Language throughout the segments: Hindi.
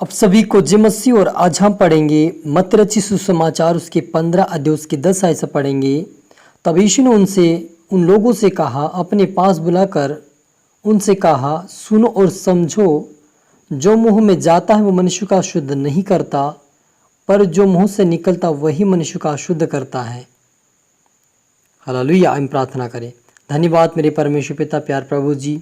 अब सभी को जय मसीह। और आज हम पढ़ेंगे मत्ती रचित सुसमाचार उसके 15 अध्याय उसके 10 आयत से पढ़ेंगे। तब यीशु ने उन लोगों से कहा, अपने पास बुलाकर उनसे कहा, सुनो और समझो, जो मुंह में जाता है वो मनुष्य का शुद्ध नहीं करता, पर जो मुंह से निकलता वही मनुष्य का शुद्ध करता है। हालेलुया। हम प्रार्थना करें। धन्यवाद मेरे परमेश्वर पिता, प्यार प्रभु जी,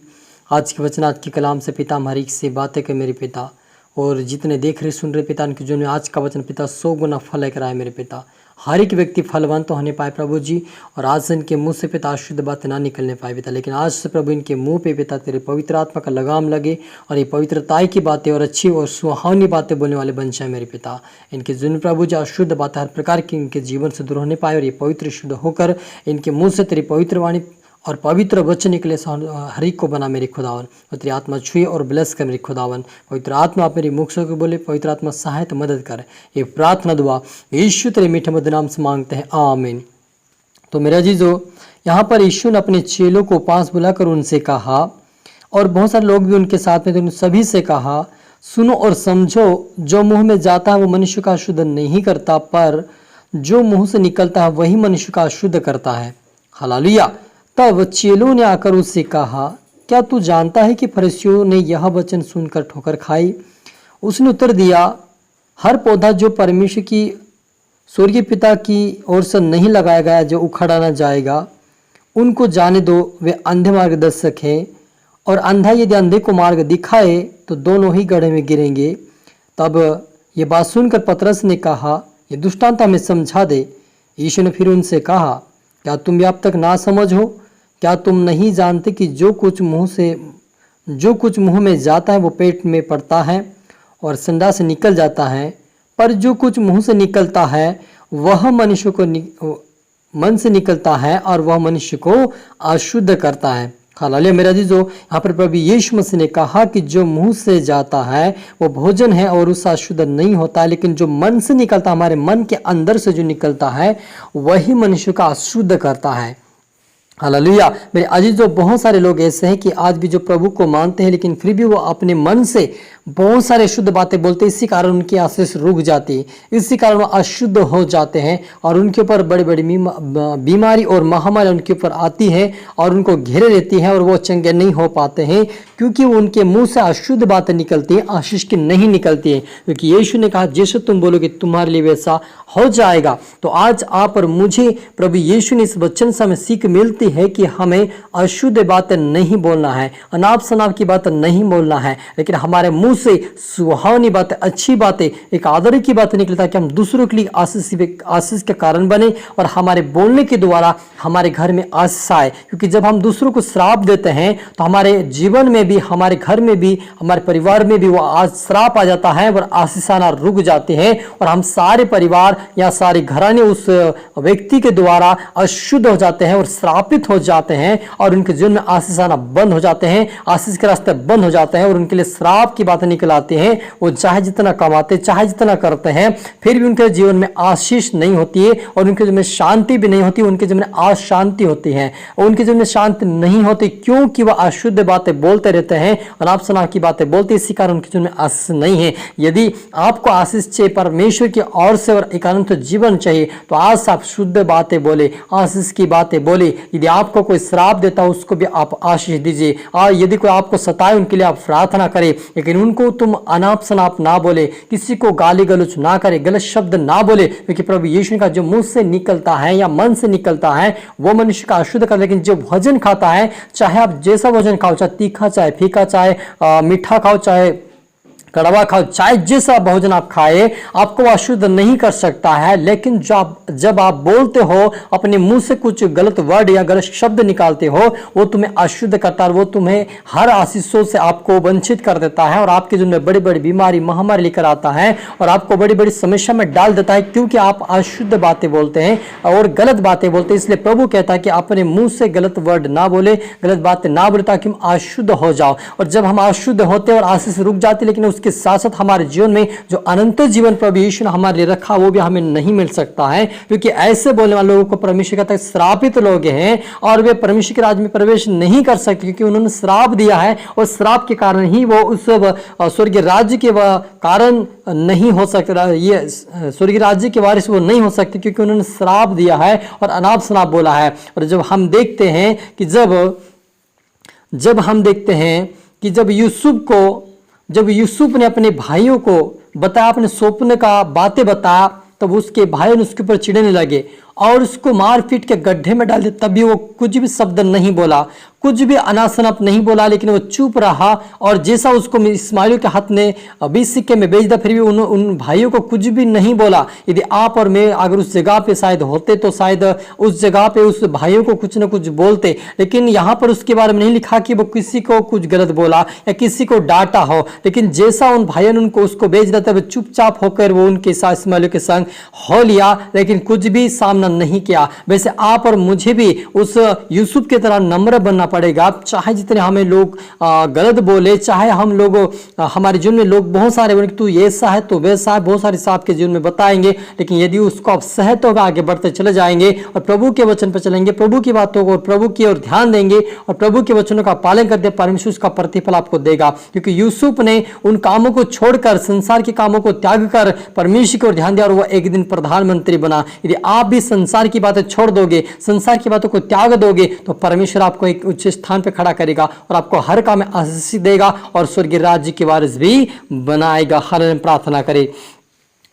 आज के वचन आज के कलाम से पिता हमारी से बातें कर मेरे पिता, और जितने देख रहे सुन रहे पिता उनके जो आज का वचन पिता 100 गुना फल लेकर आए मेरे पिता। हर एक व्यक्ति फलवंत तो होने पाए प्रभु जी, और आज से इनके मुंह से पिता अशुद्ध बातें ना निकलने पाए पिता, लेकिन आज से प्रभु इनके मुंह पे पिता तेरे पवित्र आत्मा का लगाम लगे और ये पवित्रताई की बातें और अच्छी और सुहावनी बातें बोलने वाले बन जाए मेरे पिता। इनके जिन प्रभु जी अशुद्ध बातें हर प्रकार की इनके जीवन से दूर होने पाए, और ये पवित्र शुद्ध होकर इनके मुँह से तेरी पवित्र वाणी और पवित्र वचन निकले हर एक को बना मेरे खुदावन, और तेरी आत्मा छुए और ब्लेस कर मेरे खुदावन। पवित्र आत्मा आप मेरी मुख से बोले, पवित्र आत्मा सहायता मदद कर। ये प्रार्थना दुआ यीशु तेरे मीठे मधुर नाम से मांगते हैं, आमीन। तो मेरा जीजो, यहाँ पर यीशु ने अपने चेलों को पास बुलाकर उनसे कहा, और बहुत सारे लोग भी उनके साथ में, तो उन सभी से कहा, सुनो और समझो, जो मुँह में जाता है वो मनुष्य का शुद्ध नहीं करता, पर जो मुँह से निकलता है वही मनुष्य का शुद्ध करता है। हालेलुया। तब चेलों ने आकर उससे कहा, क्या तू जानता है कि फरीसियों ने यह वचन सुनकर ठोकर खाई? उसने उत्तर दिया, हर पौधा जो परमेश्वर की स्वर्गीय पिता की ओर से नहीं लगाया गया जो उखाड़ा न जाएगा, उनको जाने दो, वे अंधे मार्गदर्शक हैं, और अंधा यदि अंधे को मार्ग दिखाए तो दोनों ही गड्ढे में गिरेंगे। तब ये बात सुनकर पतरस ने कहा, ये दृष्टांत हमें समझा दे। यीशु ने फिर उनसे कहा, क्या तुम अब तक ना समझ हो? क्या तुम नहीं जानते कि जो कुछ मुंह में जाता है वो पेट में पड़ता है और संडास से निकल जाता है, पर जो कुछ मुंह से निकलता है वह मनुष्य को मन से निकलता है और वह मनुष्य को अशुद्ध करता है। हालेलुया। मेरा जीजो, यहाँ पर प्रभु यीशु मसीह ने कहा कि जो मुंह से जाता है वो भोजन है और उससे अशुद्ध नहीं होता, लेकिन जो मन से निकलता, हमारे मन के अंदर से जो निकलता है वही मनुष्य का अशुद्ध करता है। हालेलुया। मेरे अजीजों, बहुत सारे लोग ऐसे हैं कि आज भी जो प्रभु को मानते हैं, लेकिन फिर भी वो अपने मन से बहुत सारे शुद्ध बातें बोलते हैं। इसी कारण उनकी आशीष रुक जाती है, इसी कारण वो अशुद्ध हो जाते हैं, और उनके ऊपर बड़ी बड़ी बीमारी और महामारी उनके ऊपर आती है और उनको घेरे रहती है, और वो चंगे नहीं हो पाते हैं, क्योंकि उनके मुंह से अशुद्ध बातें निकलती हैं, आशीष की नहीं निकलती है। क्योंकि यीशु ने कहा, जैसे तुम बोलोगे तुम्हारे लिए वैसा हो जाएगा। तो आज आप और मुझे प्रभु यीशु ने इस वचन से हमें सीख मिलती है कि हमें अशुद्ध बातें नहीं बोलना है, अनाप शनाप की बातें नहीं बोलना है, लेकिन हमारे मुंह से सुहावनी बातें, अच्छी बातें, एक आदर की बातें निकलता है कि हम दूसरों के लिए आशीष के कारण बने, और हमारे बोलने के द्वारा हमारे घर में आशीष आए। क्योंकि जब हम दूसरों को श्राप देते हैं तो हमारे जीवन में भी, हमारे घर में भी, हमारे परिवार में भी वो श्राप आ जाता है और आशीष आना रुक जाते हैं, और हम सारे परिवार या सारे घराने उस व्यक्ति के द्वारा अशुद्ध हो जाते हैं और श्रापित हो जाते हैं, और उनके जीवन में आशीष आना बंद हो जाते हैं, आशीष के रास्ते बंद हो जाते हैं, और उनके लिए श्राप की बातें निकल आती हैं। वो चाहे जितना कमाते, चाहे जितना करते हैं, फिर भी उनके जीवन में आशीष नहीं होती है, और उनके जीवन में शांति भी नहीं होती, उनके जीवन में अशांति होती है, और उनके जीवन में शांति नहीं होती, क्योंकि वह अशुद्ध बातें बोलते रहते हैं, अनाप शनाप की बातें बोलते, इसी कारण उनके जीवन में आशीष नहीं है। यदि आपको आशीष चाहिए, परमेश्वर की ओर से और एक अनंत जीवन चाहिए, तो आज आप शुद्ध बातें बोले, आशीष की बातें बोले। यदि आपको कोई श्राप देता है उसको भी आप आशीष दीजिए, और यदि कोई आपको सताए उनके लिए आप प्रार्थना करें, लेकिन उनको तुम अनाप शनाप ना बोले, किसी को गाली गलौज ना करे, गलत शब्द ना बोले, क्योंकि प्रभु यीशु का जो मुंह से निकलता है या मन से निकलता है वो मनुष्य का अशुद्ध कर। लेकिन जो भोजन खाता है, चाहे आप जैसा भोजन खाओ, चाहे तीखा, चाहे फीका, चाहे मीठा खाओ, चाहे कड़वा खाओ, चाहे जैसा भोजन आप खाए, आपको अशुद्ध नहीं कर सकता है। लेकिन जब आप बोलते हो, अपने मुंह से कुछ गलत वर्ड या गलत शब्द निकालते हो, वो तुम्हें अशुद्ध करता है, वो तुम्हें हर आशीषों से आपको वंचित कर देता है, और आपके जीवन में बड़ी बड़ी बीमारी, महामारी लेकर आता है, और आपको बड़ी बड़ी समस्या में डाल देता है, क्योंकि आप अशुद्ध बातें बोलते हैं और गलत बातें बोलते हैं। इसलिए प्रभु कहता है कि अपने मुंह से गलत वर्ड ना बोले, गलत बातें ना बोले, ताकि हम अशुद्ध हो जाओ। और जब हम अशुद्ध होते हैं और आशीष रुक जाती है, लेकिन उसके साथ साथ हमारे जीवन में जो अनंत जीवन प्रभु यीशु ने हमारे लिए रखा वो भी हमें नहीं मिल सकता है, क्योंकि ऐसे बोलने वाले लोगों को परमेश्वर कहता है श्रापित लोग हैं और वे परमेश्वर के राज्य में प्रवेश नहीं कर सकते, क्योंकि उन्होंने श्राप दिया है और श्राप के कारण ही वो उस स्वर्गीय राज्य के कारण नहीं हो सकता, ये स्वर्गीय राज्य के वारिस वो नहीं हो सकते, क्योंकि उन्होंने श्राप दिया है और अनाप शनाप बोला है। और जब हम देखते हैं कि जब हम देखते हैं कि जब यूसुफ ने अपने भाइयों को बताया, अपने स्वप्न का बातें बताया, तब उसके भाइयों ने उसके ऊपर चिढ़ने लगे और उसको मार पीट के गड्ढे में डाल दिया। तब भी वो कुछ भी शब्द नहीं बोला, कुछ भी अनासनप नहीं बोला, लेकिन वो चुप रहा। और जैसा उसको इस्माइल के हाथ ने 20 सिक्के में बेच दिया, फिर भी उन भाइयों को कुछ भी नहीं बोला। यदि आप और मैं अगर उस जगह पे शायद होते तो शायद उस जगह पे उस भाइयों को कुछ ना कुछ बोलते, लेकिन यहाँ पर उसके बारे में नहीं लिखा कि वो किसी को कुछ गलत बोला या किसी को डांटा हो। लेकिन जैसा उन भाइयों ने उनको उसको बेच दिया, तब चुपचाप होकर वो उनके साथ इस्माइल के संग हो लिया, लेकिन कुछ भी सामना नहीं किया। वैसे आप और मुझे भी उस यूसुफ की तरह नम्र बनना पड़ेगा। चाहे जितने हमें लोग गलत बोले, चाहे हम लोग हमारे जीवन में लोग बहुत सारे बोले तू ऐसा है तो वैसा है, बहुत सारे आपके जीवन में बताएंगे, लेकिन यदि उसको आप सहते हुए आगे बढ़ते चले जाएंगे और प्रभु के वचन पर चलेंगे, प्रभु की बातों को और प्रभु की ओर ध्यान देंगे और प्रभु के वचनों का पालन करते, परमेश्वर उसका प्रतिफल आपको देगा। क्योंकि यूसुफ ने उन कामों को छोड़कर, संसार के कामों को त्याग कर परमेश्वर की ओर ध्यान दिया और वह एक दिन प्रधानमंत्री बना। यदि आप भी संसार की बातें छोड़ दोगे, संसार की बातों को त्याग दोगे, तो परमेश्वर आपको एक उच्च स्थान पे खड़ा करेगा और आपको हर काम में आशीष देगा और स्वर्गीय राज्य के वारिस भी बनाएगा। हालेलुया। प्रार्थना करें।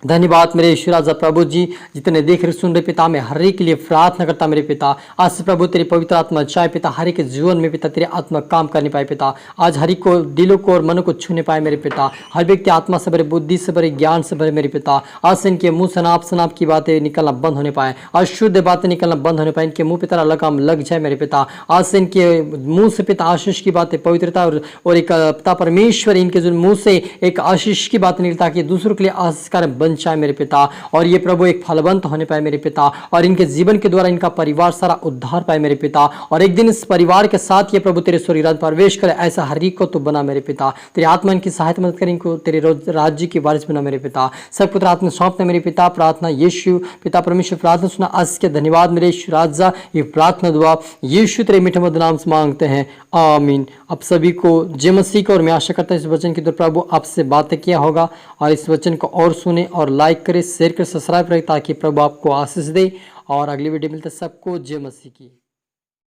धन्यवाद मेरे ईश्वर राजा प्रभु जी, जितने देख रहे सुन रहे पिता, मैं हर एक के लिए प्रार्थना करता मेरे पिता। आज से प्रभु तेरी पवित्र आत्मा चाहे पिता हर एक के जीवन में पिता तेरे आत्मा काम करने पाए पिता। आज हर एक को दिलों को और मनों को छूने पाए मेरे पिता। हर व्यक्ति आत्मा से भरे, बुद्धि से भरे, ज्ञान से भरे मेरे पिता। आज से इनके मुंह से नाप शनाप की बातें निकलना बंद होने पाए, अशुद्ध बातें निकलना बंद होने पाए, इनके मुंह पिता लगाम लग जाए मेरे पिता। आज से इनके मुंह से पिता आशीष की बातें, पवित्रता और एक पिता परमेश्वर इनके जो मुंह से एक आशीष की बात निकलता कि दूसरों के लिए आशीषकार बन जाए मेरे पिता। और ये प्रभु एक फलवंत होने पाए मेरे पिता, और इनके जीवन के द्वारा इनका परिवार सारा उद्धार पाए मेरे पिता। और एक दिन इस परिवार के साथ ये प्रभु तेरे स्वर्गीय राज्य प्रवेश करे, ऐसा हर एक को तो बना मेरे पिता। तेरी आत्मा इनकी सहायता मदद करे, इनको तेरे राज्य की वारिस बना मेरे पिता। सब पुत्र आत्मा सौंपते मेरे पिता। प्रार्थना यीशु पिता परमेश्वर प्रार्थना सुना, आज के धन्यवाद मेरे यीशु राजा। ये प्रार्थना दुआ यीशु तेरे मीठे मधुर नाम से मांगते हैं, आमीन। आप सभी को जय मसीह को, और मैं आशा करता हूं इस वचन की तो प्रभु आपसे बातें किया होगा, और इस वचन को और सुने और लाइक करें, शेयर करें, सब्सक्राइब करें, ताकि प्रभु आपको आशीष दे। और अगली वीडियो मिलते सबको जय मसीह की।